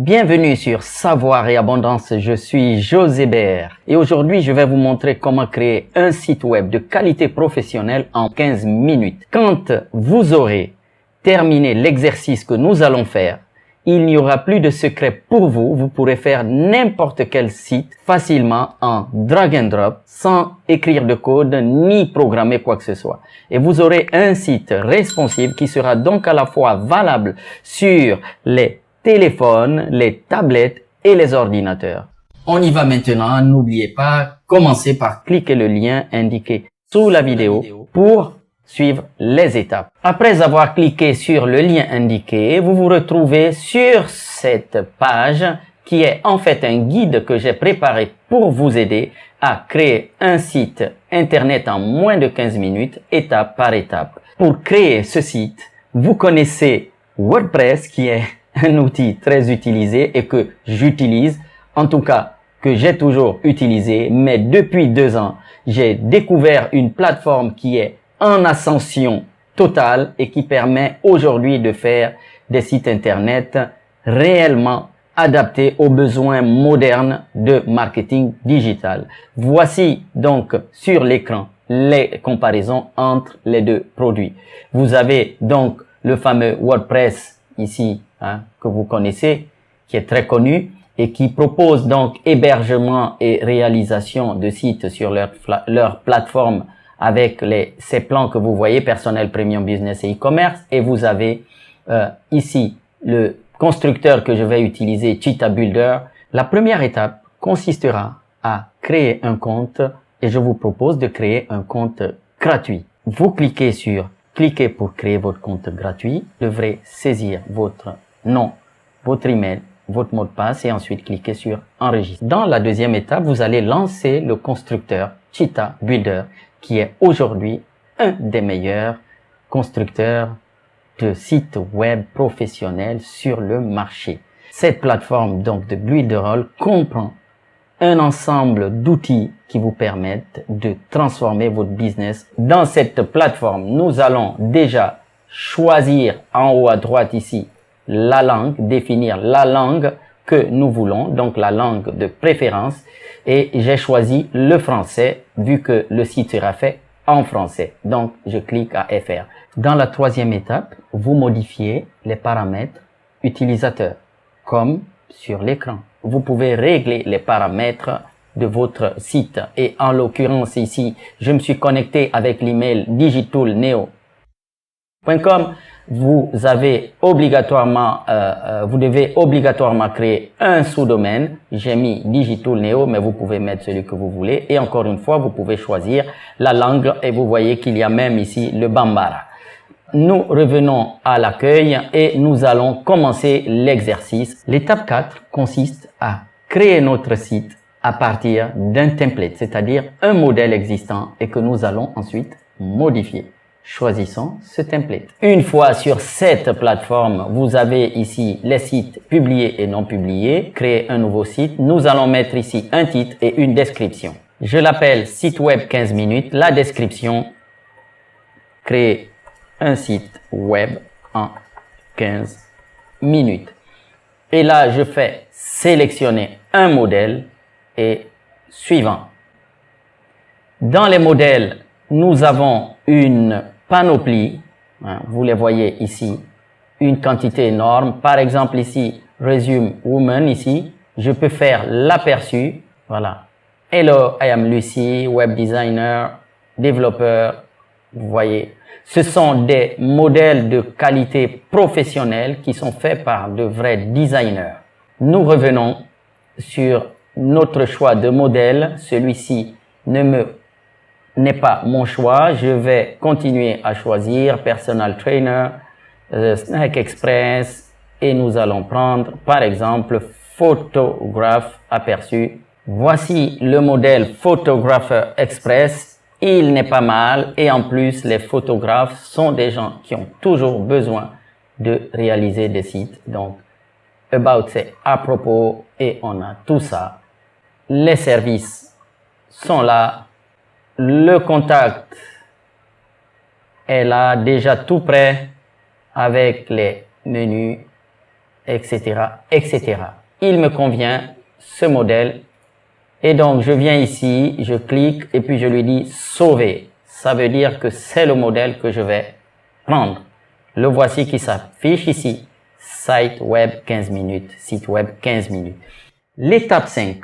Bienvenue sur Savoir et Abondance, je suis José Bert et aujourd'hui je vais vous montrer comment créer un site web de qualité professionnelle en 15 minutes. Quand vous aurez terminé l'exercice que nous allons faire, il n'y aura plus de secret pour vous, vous pourrez faire n'importe quel site facilement en drag and drop sans écrire de code ni programmer quoi que ce soit. Et vous aurez un site responsive qui sera donc à la fois valable sur les téléphones, les tablettes et les ordinateurs. On y va maintenant, n'oubliez pas, commencez par cliquer le lien indiqué sous la vidéo pour suivre les étapes. Après avoir cliqué sur le lien indiqué, vous vous retrouvez sur cette page qui est en fait un guide que j'ai préparé pour vous aider à créer un site internet en moins de 15 minutes, étape par étape. Pour créer ce site, vous connaissez WordPress qui est un outil très utilisé et que j'utilise, en tout cas que j'ai toujours utilisé, mais depuis 2 ans, j'ai découvert une plateforme qui est en ascension totale et qui permet aujourd'hui de faire des sites internet réellement adaptés aux besoins modernes de marketing digital. Voici donc sur l'écran les comparaisons entre les deux produits. Vous avez donc le fameux WordPress ici, que vous connaissez, qui est très connu et qui propose donc hébergement et réalisation de sites sur leur plateforme avec ces plans que vous voyez, personnel, premium, business et e-commerce. Et vous avez ici le constructeur que je vais utiliser, Cheetah Builder. La première étape consistera à créer un compte et je vous propose de créer un compte gratuit. Vous cliquez pour créer votre compte gratuit. Vous devrez saisir votre nom, votre email, votre mot de passe et ensuite cliquez sur enregistrer. Dans la deuxième étape, vous allez lancer le constructeur Cheetah Builder qui est aujourd'hui un des meilleurs constructeurs de sites web professionnels sur le marché. Cette plateforme donc de Builderall comprend un ensemble d'outils qui vous permettent de transformer votre business. Dans cette plateforme, nous allons déjà choisir en haut à droite ici la langue, définir la langue que nous voulons, donc la langue de préférence. Et j'ai choisi le français vu que le site sera fait en français. Donc, je clique à faire. Dans la troisième étape, vous modifiez les paramètres utilisateurs comme sur l'écran. Vous pouvez régler les paramètres de votre site. Et en l'occurrence ici, je me suis connecté avec l'email digitalneo.com. Vous devez obligatoirement créer un sous-domaine. J'ai mis Digital Neo, mais vous pouvez mettre celui que vous voulez. Et encore une fois, vous pouvez choisir la langue et vous voyez qu'il y a même ici le Bambara. Nous revenons à l'accueil et nous allons commencer l'exercice. L'étape 4 consiste à créer notre site à partir d'un template, c'est-à-dire un modèle existant et que nous allons ensuite modifier. Choisissons ce template. Une fois sur cette plateforme, vous avez ici les sites publiés et non publiés. Créer un nouveau site. Nous allons mettre ici un titre et une description. Je l'appelle site web 15 minutes. La description, créer un site web en 15 minutes. Et là, je fais sélectionner un modèle et suivant. Dans les modèles, nous avons une panoplie, vous les voyez ici, une quantité énorme. Par exemple ici, Resume Woman, ici, je peux faire l'aperçu, voilà. Hello, I am Lucy, web designer, développeur, vous voyez. Ce sont des modèles de qualité professionnelle qui sont faits par de vrais designers. Nous revenons sur notre choix de modèle. Celui-ci n'est pas mon choix. Je vais continuer à choisir Personal Trainer, Snack Express et nous allons prendre par exemple Photographe aperçu. Voici le modèle Photographer Express. Il n'est pas mal et en plus les photographes sont des gens qui ont toujours besoin de réaliser des sites. Donc About c'est à propos et on a tout ça. Les services sont là. Le contact est là, déjà tout prêt avec les menus etc., etc. Il me convient, ce modèle. Et donc, je viens ici, je clique et puis je lui dis sauver. Ça veut dire que c'est le modèle que je vais prendre. Le voici qui s'affiche ici. Site web 15 minutes, site web 15 minutes. L'étape 5,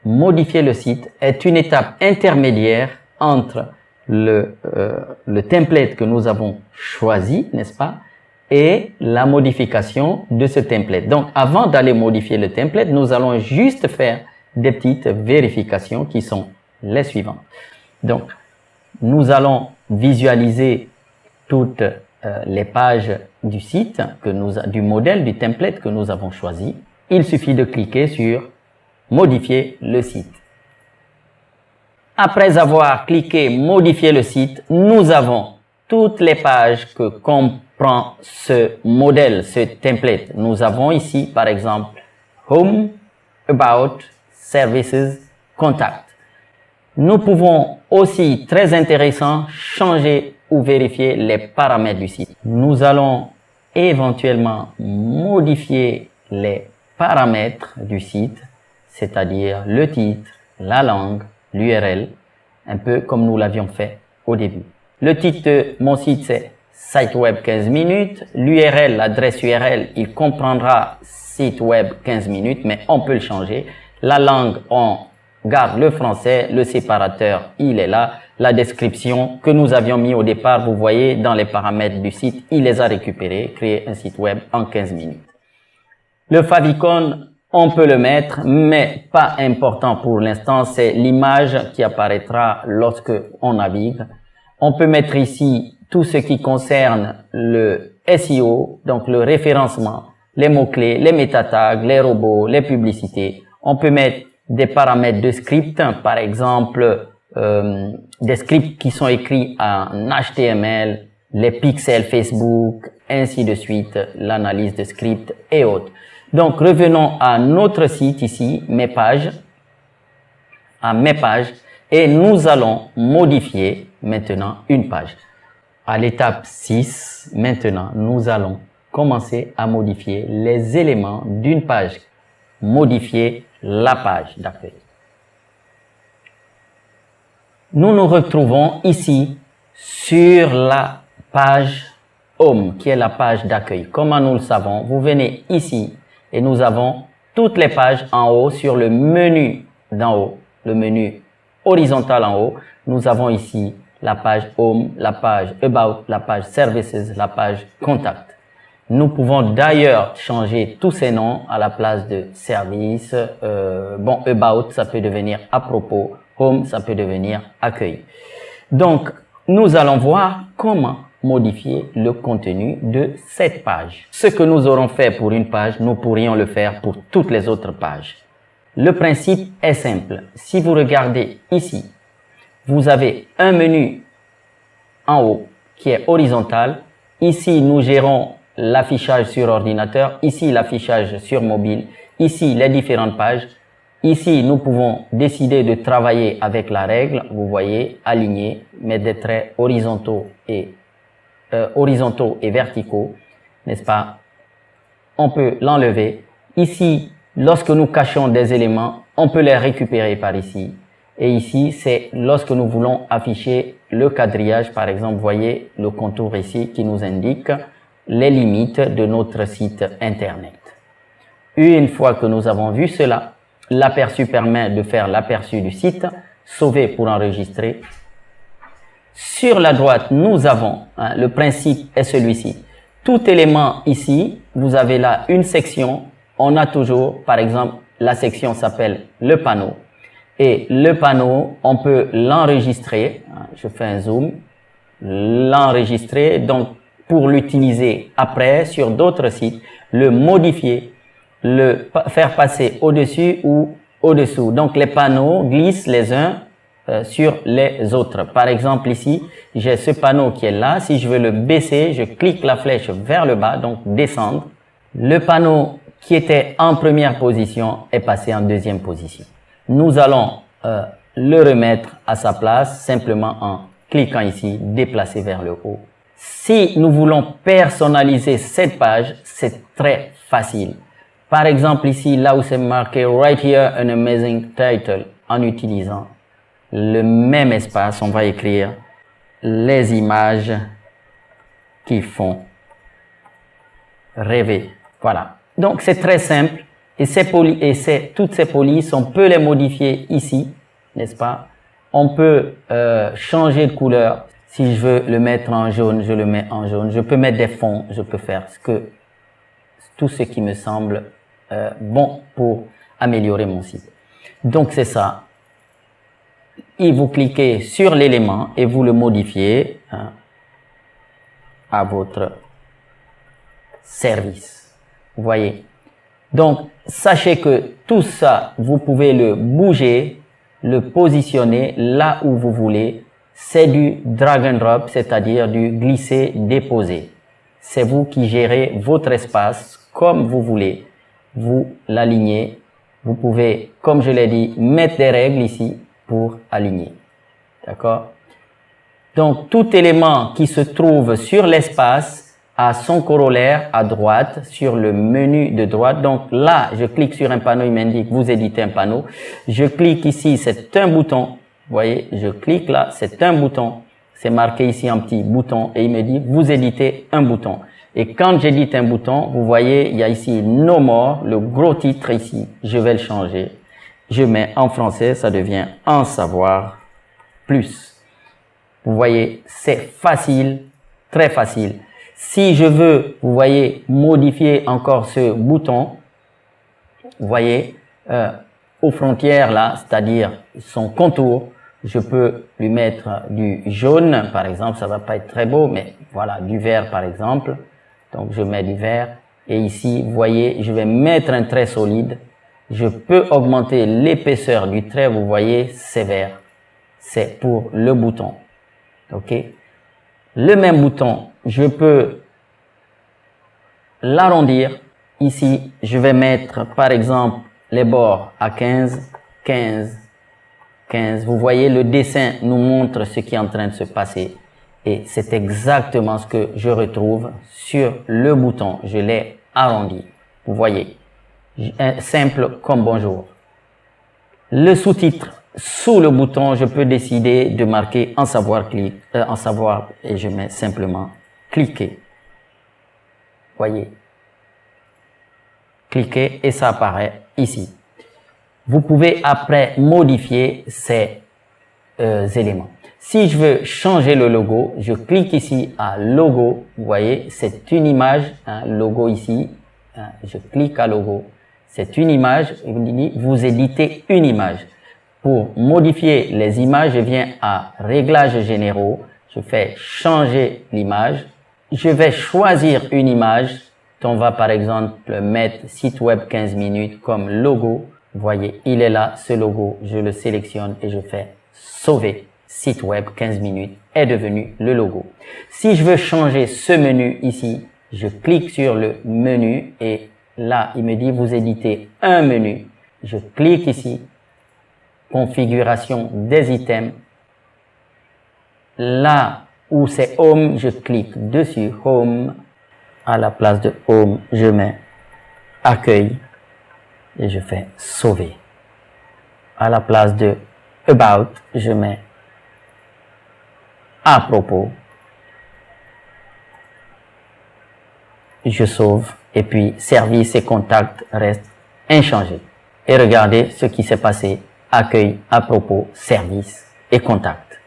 modifier le site, est une étape intermédiaire entre le template que nous avons choisi, n'est-ce pas, et la modification de ce template. Donc, avant d'aller modifier le template, nous allons juste faire des petites vérifications qui sont les suivantes. Donc, nous allons visualiser toutes les pages du site, du modèle, du template que nous avons choisi. Il suffit de cliquer sur modifier le site. Après avoir cliqué modifier le site, nous avons toutes les pages que comprend ce modèle, ce template. Nous avons ici, par exemple, Home, About, Services, Contact. Nous pouvons aussi, très intéressant, changer ou vérifier les paramètres du site. Nous allons éventuellement modifier les paramètres du site, c'est-à-dire le titre, la langue, l'URL, un peu comme nous l'avions fait au début. Le titre de mon site, c'est Site Web 15 minutes. L'URL, l'adresse URL, il comprendra Site Web 15 minutes, mais on peut le changer. La langue, on garde le français. Le séparateur, il est là. La description que nous avions mis au départ, vous voyez, dans les paramètres du site, il les a récupérés. Créer un site web en 15 minutes. Le favicon, on peut le mettre, mais pas important pour l'instant, c'est l'image qui apparaîtra lorsque on navigue. On peut mettre ici tout ce qui concerne le SEO, donc le référencement, les mots-clés, les métatags, les robots, les publicités. On peut mettre des paramètres de script, par exemple, des scripts qui sont écrits en HTML, les pixels Facebook, ainsi de suite, l'analyse de script et autres. Donc, revenons à notre site ici, mes pages, et nous allons modifier maintenant une page. À l'étape 6, maintenant, nous allons commencer à modifier les éléments d'une page. Modifier la page d'accueil. Nous nous retrouvons ici sur la page Home, qui est la page d'accueil. Comment nous le savons? Vous venez ici et nous avons toutes les pages en haut sur le menu d'en haut, le menu horizontal en haut. Nous avons ici la page Home, la page About, la page Services, la page Contact. Nous pouvons d'ailleurs changer tous ces noms à la place de Service. About, ça peut devenir à propos. Home, ça peut devenir accueil. Donc, nous allons voir comment modifier le contenu de cette page. Ce que nous aurons fait pour une page, nous pourrions le faire pour toutes les autres pages. Le principe est simple. Si vous regardez ici, vous avez un menu en haut qui est horizontal. Ici, nous gérons l'affichage sur ordinateur. Ici, l'affichage sur mobile. Ici, les différentes pages. Ici, nous pouvons décider de travailler avec la règle. Vous voyez, aligner, mettre des traits horizontaux et verticaux, n'est-ce pas? On peut l'enlever. Ici, lorsque nous cachons des éléments, on peut les récupérer par ici. Et ici, c'est lorsque nous voulons afficher le quadrillage. Par exemple, vous voyez le contour ici qui nous indique les limites de notre site Internet. Une fois que nous avons vu cela, l'aperçu permet de faire l'aperçu du site, sauver pour enregistrer. Sur la droite, nous avons, le principe est celui-ci. Tout élément ici, vous avez là une section. On a toujours, par exemple, la section s'appelle le panneau. Et le panneau, on peut l'enregistrer. Je fais un zoom. L'enregistrer, donc pour l'utiliser après sur d'autres sites, le modifier, le faire passer au-dessus ou au-dessous. Donc les panneaux glissent les uns sur les autres. Par exemple ici, j'ai ce panneau qui est là. Si je veux le baisser, je clique la flèche vers le bas, donc descendre. Le panneau qui était en première position est passé en deuxième position. Nous allons le remettre à sa place simplement en cliquant ici, déplacer vers le haut. Si nous voulons personnaliser cette page, c'est très facile. Par exemple, ici, là où c'est marqué « Right here, an amazing title », en utilisant le même espace, on va écrire les images qui font rêver. Voilà. Donc, c'est très simple et toutes ces polices, on peut les modifier ici, n'est-ce pas? On peut changer de couleur. Si je veux le mettre en jaune, je le mets en jaune. Je peux mettre des fonds, je peux faire tout ce qui me semble bon pour améliorer mon site. Donc, c'est ça. Et vous cliquez sur l'élément et vous le modifiez à votre service. Vous voyez. Donc, sachez que tout ça, vous pouvez le bouger, le positionner là où vous voulez. C'est du drag and drop, c'est-à-dire du glisser-déposer. C'est vous qui gérez votre espace comme vous voulez. Vous l'alignez. Vous pouvez, comme je l'ai dit, mettre des règles ici pour aligner. D'accord? Donc, tout élément qui se trouve sur l'espace a son corollaire à droite sur le menu de droite. Donc là, je clique sur un panneau, il m'indique vous éditez un panneau. Je clique ici, c'est un bouton. Vous voyez, je clique là, c'est un bouton. C'est marqué ici un petit bouton et il me dit vous éditez un bouton. Et quand j'édite un bouton, vous voyez, il y a ici No More, le gros titre ici. Je vais le changer. Je mets en français, ça devient En savoir plus. Vous voyez, c'est facile, très facile. Si je veux, vous voyez, modifier encore ce bouton, vous voyez, aux frontières là, c'est-à-dire son contour, je peux lui mettre du jaune, par exemple, ça va pas être très beau, mais voilà, du vert par exemple. Donc je mets du vert et ici, vous voyez, je vais mettre un trait solide. Je peux augmenter l'épaisseur du trait, vous voyez, c'est vert. C'est pour le bouton. OK? Le même bouton, je peux l'arrondir. Ici, je vais mettre, par exemple, les bords à 15, 15, 15. Vous voyez, le dessin nous montre ce qui est en train de se passer. Et c'est exactement ce que je retrouve sur le bouton. Je l'ai arrondi. Vous voyez, simple comme bonjour. Le sous-titre, sous le bouton, je peux décider de marquer en savoir et je mets simplement cliquer. Voyez. Cliquez et ça apparaît ici. Vous pouvez après modifier ces éléments. Si je veux changer le logo, je clique ici à logo. Vous voyez, c'est une image, logo ici. Je clique à logo. C'est une image. Vous éditez une image. Pour modifier les images, je viens à réglages généraux. Je fais changer l'image. Je vais choisir une image. On va par exemple mettre site web 15 minutes comme logo. Vous voyez, il est là, ce logo. Je le sélectionne et je fais sauver. Site web 15 minutes est devenu le logo. Si je veux changer ce menu ici, je clique sur le menu et là, il me dit vous éditez un menu. Je clique ici, configuration des items. Là où c'est Home, je clique dessus Home. À la place de Home, je mets Accueil et je fais Sauver. À la place de About, je mets À propos. Je sauve et puis service et contact restent inchangés. Et regardez ce qui s'est passé. Accueil, à propos, service et contact.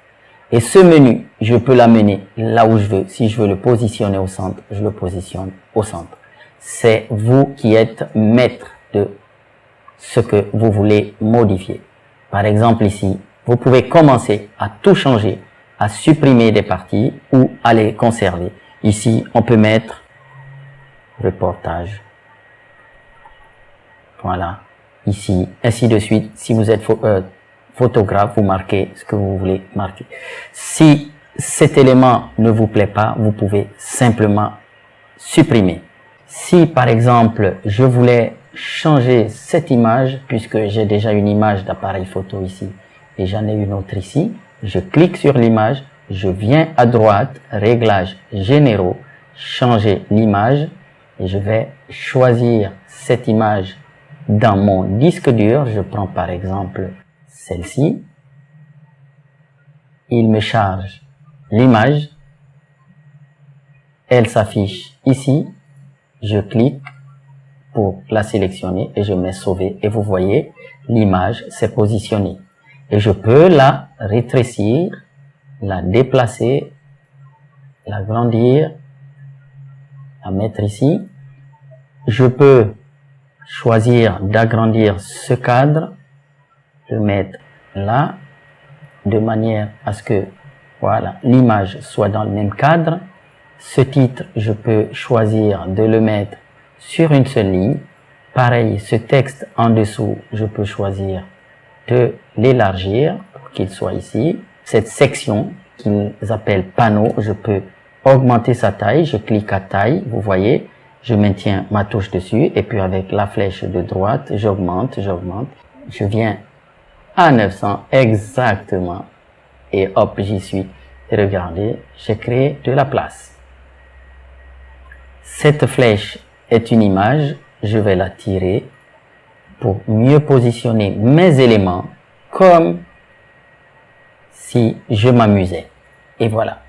Et ce menu, je peux l'amener là où je veux. Si je veux le positionner au centre, je le positionne au centre. C'est vous qui êtes maître de ce que vous voulez modifier. Par exemple ici, vous pouvez commencer à tout changer, à supprimer des parties ou à les conserver. Ici, on peut mettre reportage. Voilà. Ici, ainsi de suite. Si vous êtes photographe, vous marquez ce que vous voulez marquer. Si cet élément ne vous plaît pas, vous pouvez simplement supprimer. Si par exemple, je voulais changer cette image, puisque j'ai déjà une image d'appareil photo ici et j'en ai une autre ici, je clique sur l'image, Je viens à droite, réglages généraux, changer l'image et je vais choisir cette image dans mon disque dur. Je prends par exemple celle-ci. Il me charge l'image. Elle s'affiche ici. Je clique pour la sélectionner et je mets sauver. Et vous voyez, l'image s'est positionnée. Et je peux la rétrécir, la déplacer, l'agrandir, la mettre ici. Je peux choisir d'agrandir ce cadre, le mettre là, de manière à ce que voilà, l'image soit dans le même cadre. Ce titre, je peux choisir de le mettre sur une seule ligne. Pareil, ce texte en dessous, je peux choisir de l'élargir pour qu'il soit ici. Cette section qu'ils appellent panneau, je peux augmenter sa taille. Je clique à taille, vous voyez, je maintiens ma touche dessus et puis avec la flèche de droite, j'augmente. Je viens à 900 exactement et hop, j'y suis. Et regardez, j'ai créé de la place. Cette flèche est une image, je vais la tirer pour mieux positionner mes éléments comme si je m'amusais. Et voilà.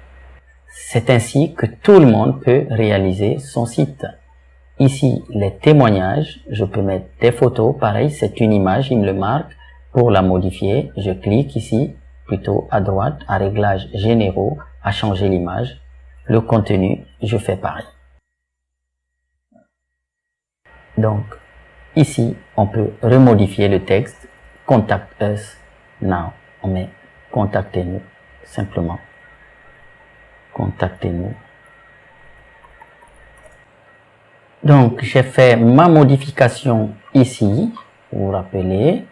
C'est ainsi que tout le monde peut réaliser son site. Ici, les témoignages, je peux mettre des photos, pareil, c'est une image, il me le marque. Pour la modifier, je clique ici, plutôt à droite, à réglages généraux, à changer l'image. Le contenu, je fais pareil. Donc, ici, on peut remodifier le texte. Contact us now. On met contactez-nous, simplement. Contactez-nous. Donc, j'ai fait ma modification ici. Vous vous rappelez,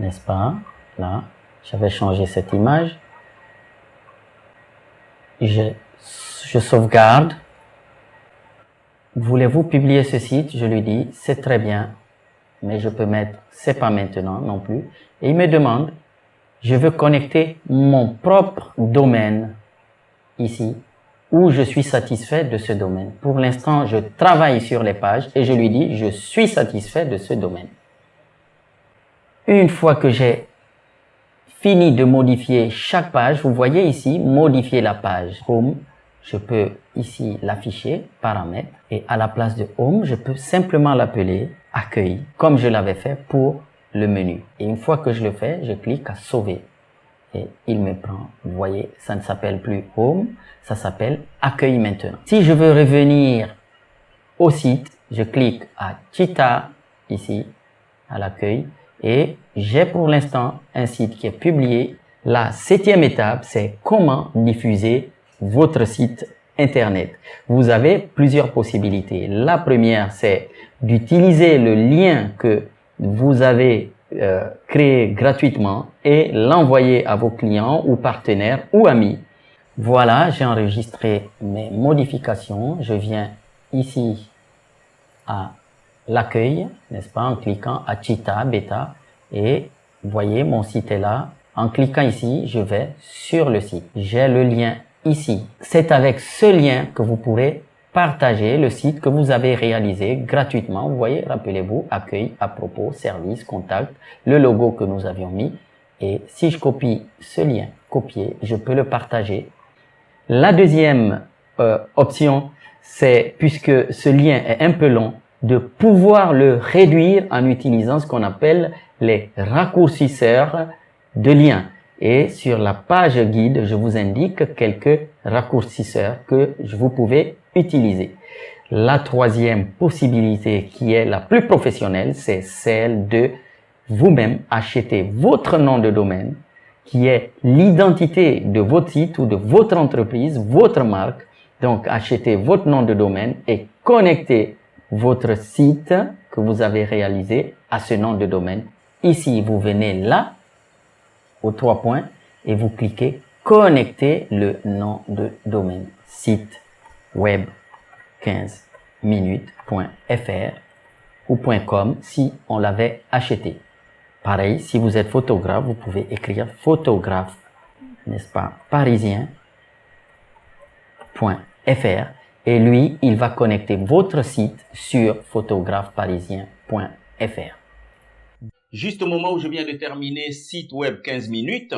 n'est-ce pas? Là, j'avais changé cette image. Je sauvegarde. Voulez-vous publier ce site? Je lui dis, c'est très bien, mais je peux mettre, c'est pas maintenant non plus. Et il me demande, je veux connecter mon propre domaine ici, où je suis satisfait de ce domaine. Pour l'instant, je travaille sur les pages et je lui dis, je suis satisfait de ce domaine. Une fois que j'ai fini de modifier chaque page, vous voyez ici, modifier la page Home. Je peux ici l'afficher, paramètres, et à la place de Home, je peux simplement l'appeler Accueil, comme je l'avais fait pour le menu. Et une fois que je le fais, je clique à Sauver. Et il me prend, vous voyez, ça ne s'appelle plus Home, ça s'appelle Accueil maintenant. Si je veux revenir au site, je clique à Cheetah, ici, à l'accueil, et j'ai pour l'instant un site qui est publié. La 7e étape, c'est comment diffuser votre site internet. Vous avez plusieurs possibilités. La première, c'est d'utiliser le lien que vous avez créé gratuitement et l'envoyer à vos clients ou partenaires ou amis. Voilà, j'ai enregistré mes modifications. Je viens ici à l'accueil, n'est-ce pas, en cliquant à Cheetah Beta et vous voyez, mon site est là. En cliquant ici, je vais sur le site. J'ai le lien ici. C'est avec ce lien que vous pourrez partager le site que vous avez réalisé gratuitement. Vous voyez, rappelez-vous, accueil, à propos, service, contact, le logo que nous avions mis. Et si je copie ce lien, copier, je peux le partager. La deuxième option, c'est, puisque ce lien est un peu long, de pouvoir le réduire en utilisant ce qu'on appelle les raccourcisseurs de liens. Et sur la page guide, je vous indique quelques raccourcisseurs que vous pouvez utiliser. La troisième possibilité qui est la plus professionnelle, c'est celle de vous-même acheter votre nom de domaine, qui est l'identité de votre site ou de votre entreprise, votre marque. Donc, achetez votre nom de domaine et connectez votre site que vous avez réalisé à ce nom de domaine. Ici, vous venez là, aux 3 points, et vous cliquez connecter le nom de domaine. Site web 15minutes.fr ou .com si on l'avait acheté. Pareil, si vous êtes photographe, vous pouvez écrire photographe, n'est-ce pas, parisien, et lui, il va connecter votre site sur photographeparisien.fr. Juste au moment où je viens de terminer site web 15 minutes,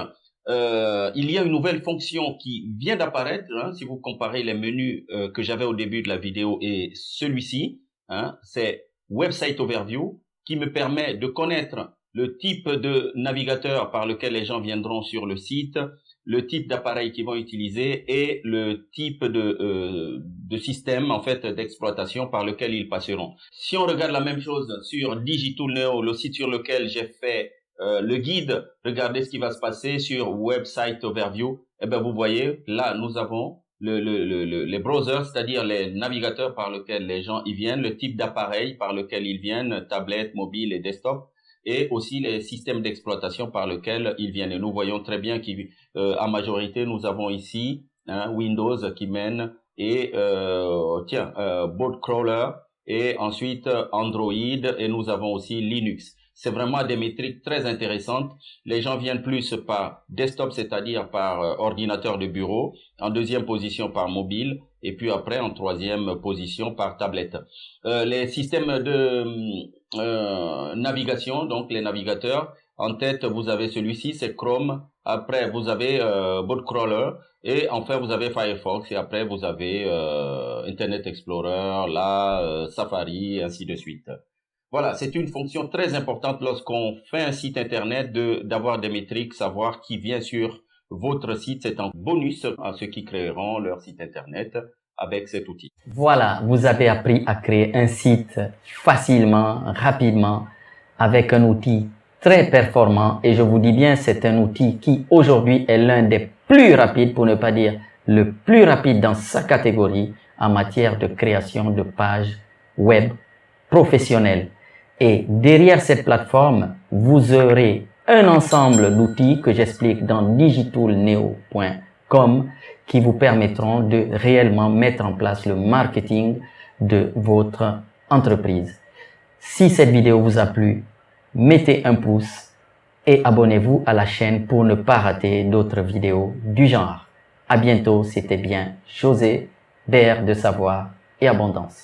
il y a une nouvelle fonction qui vient d'apparaître. Hein, si vous comparez les menus que j'avais au début de la vidéo et celui-ci, hein, c'est Website Overview qui me permet de connaître le type de navigateur par lequel les gens viendront sur le site, le type d'appareil qu'ils vont utiliser et le type de système en fait d'exploitation par lequel ils passeront. Si on regarde la même chose sur Digital Neo, le site sur lequel j'ai fait le guide, regardez ce qui va se passer sur Website Overview. Eh ben vous voyez, là nous avons les browsers, c'est-à-dire les navigateurs par lesquels les gens y viennent, le type d'appareil par lequel ils viennent, tablette, mobile et desktop, et aussi les systèmes d'exploitation par lesquels ils viennent. Et nous voyons très bien qu'en majorité, nous avons ici Windows qui mène et Bolt Crawler et ensuite Android et nous avons aussi Linux. C'est vraiment des métriques très intéressantes. Les gens viennent plus par desktop, c'est-à-dire par ordinateur de bureau, en deuxième position par mobile et puis après en troisième position par tablette. Les systèmes de navigation, donc les navigateurs, en tête vous avez celui-ci, c'est Chrome, après vous avez Bolt Crawler et enfin vous avez Firefox et après vous avez Internet Explorer, Safari, ainsi de suite. Voilà, c'est une fonction très importante lorsqu'on fait un site internet d'avoir des métriques, savoir qui vient sur votre site. C'est un bonus à ceux qui créeront leur site internet avec cet outil. Voilà, vous avez appris à créer un site facilement, rapidement, avec un outil très performant. Et je vous dis bien, c'est un outil qui aujourd'hui est l'un des plus rapides, pour ne pas dire le plus rapide dans sa catégorie en matière de création de pages web professionnelles. Et derrière cette plateforme, vous aurez un ensemble d'outils que j'explique dans digitalneo.com qui vous permettront de réellement mettre en place le marketing de votre entreprise. Si cette vidéo vous a plu, mettez un pouce et abonnez-vous à la chaîne pour ne pas rater d'autres vidéos du genre. À bientôt, c'était bien José, BR de Savoir et Abondance.